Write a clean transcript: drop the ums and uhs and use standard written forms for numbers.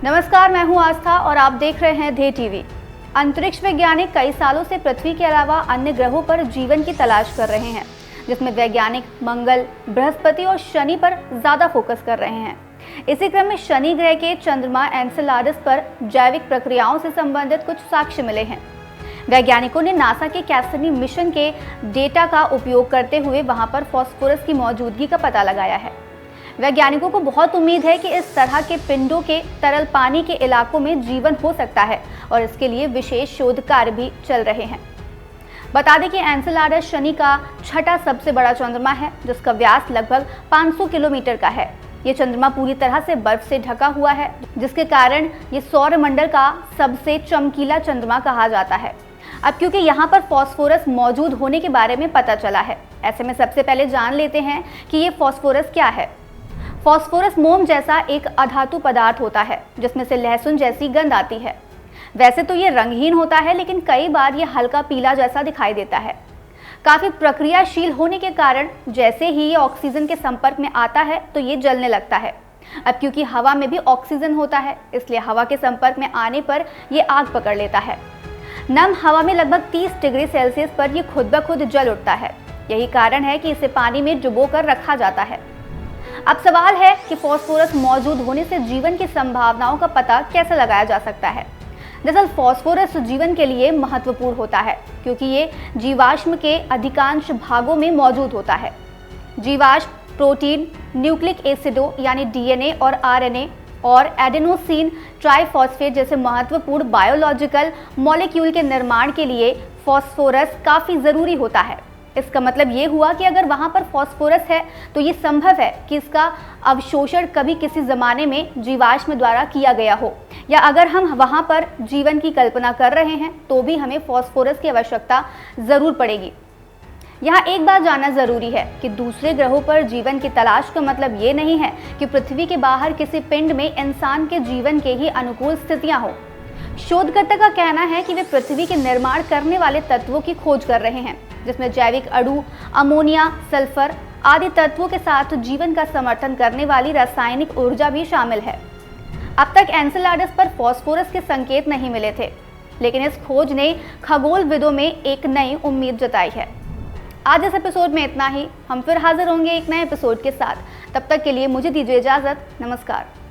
नमस्कार, मैं हूं आस्था और आप देख रहे हैं ध्येय टीवी। अंतरिक्ष वैज्ञानिक कई सालों से पृथ्वी के अलावा अन्य ग्रहों पर जीवन की तलाश कर रहे हैं, जिसमें वैज्ञानिक मंगल, बृहस्पति और शनि पर ज्यादा फोकस कर रहे हैं। इसी क्रम में शनि ग्रह के चंद्रमा एनसेलाडस पर जैविक प्रक्रियाओं से संबंधित कुछ साक्ष्य मिले हैं। वैज्ञानिकों ने नासा के कैसनी मिशन के डेटा का उपयोग करते हुए वहां पर फास्फोरस की मौजूदगी का पता लगाया है। वैज्ञानिकों को बहुत उम्मीद है कि इस तरह के पिंडों के तरल पानी के इलाकों में जीवन हो सकता है और इसके लिए विशेष शोध कार्य भी चल रहे हैं। बता दें कि एनसेलाडस शनि का छठा सबसे बड़ा चंद्रमा है, जिसका व्यास लगभग 500 किलोमीटर का है। ये चंद्रमा पूरी तरह से बर्फ से ढका हुआ है, जिसके कारण ये सौरमंडल का सबसे चमकीला चंद्रमा कहा जाता है। अब क्योंकि यहाँ पर फास्फोरस मौजूद होने के बारे में पता चला है, ऐसे में सबसे पहले जान लेते हैं कि ये फास्फोरस क्या है। फास्फोरस मोम जैसा एक अधातु पदार्थ होता है, जिसमें से लहसुन जैसी गंध आती है। वैसे तो ये रंगहीन होता है, लेकिन कई बार ये हल्का पीला जैसा दिखाई देता है। काफी प्रक्रियाशील होने के कारण जैसे ही ये ऑक्सीजन के संपर्क में आता है तो ये जलने लगता है। अब क्योंकि हवा में भी ऑक्सीजन होता है, इसलिए हवा के संपर्क में आने पर ये आग पकड़ लेता है। नम हवा में लगभग 30 डिग्री सेल्सियस पर यह खुद ब खुद जल उठता है। यही कारण है कि इसे पानी में डुबो कर रखा जाता है। अब सवाल है कि फास्फोरस मौजूद होने से जीवन की संभावनाओं का पता कैसे लगाया जा सकता है। दरअसल फास्फोरस जीवन के लिए महत्वपूर्ण होता है, क्योंकि ये जीवाश्म के अधिकांश भागों में मौजूद होता है। जीवाश्म प्रोटीन, न्यूक्लिक एसिडों यानी डीएनए और आरएनए और एडेनोसिन ट्राइफॉस्फेट जैसे महत्वपूर्ण बायोलॉजिकल मॉलिक्यूल के निर्माण के लिए फास्फोरस काफ़ी ज़रूरी होता है। इसका मतलब ये हुआ कि अगर वहाँ पर फास्फोरस है तो ये संभव है कि इसका अवशोषण कभी किसी ज़माने में जीवाश्म द्वारा किया गया हो, या अगर हम वहाँ पर जीवन की कल्पना कर रहे हैं तो भी हमें फास्फोरस की आवश्यकता ज़रूर पड़ेगी। यहाँ एक बात जानना ज़रूरी है कि दूसरे ग्रहों पर जीवन की तलाश का मतलब ये नहीं है कि पृथ्वी के बाहर किसी पिंड में इंसान के जीवन के ही अनुकूल स्थितियाँ हों। शोधकर्ता का कहना है कि वे पृथ्वी के निर्माण करने वाले तत्वों की खोज कर रहे हैं, जिसमें जैविक अणु, अमोनिया, सल्फर आदि तत्वों के साथ जीवन का समर्थन करने वाली रासायनिक ऊर्जा भी शामिल है। अब तक एनसेलाडस पर फास्फोरस के संकेत नहीं मिले थे, लेकिन इस खोज ने खगोलविदों में एक नई उम्मीद जताई है। आज इस एपिसोड में इतना ही। हम फिर हाजिर होंगे एक नए एपिसोड के साथ। तब तक के लिए मुझे दीजिए इजाजत। नमस्कार।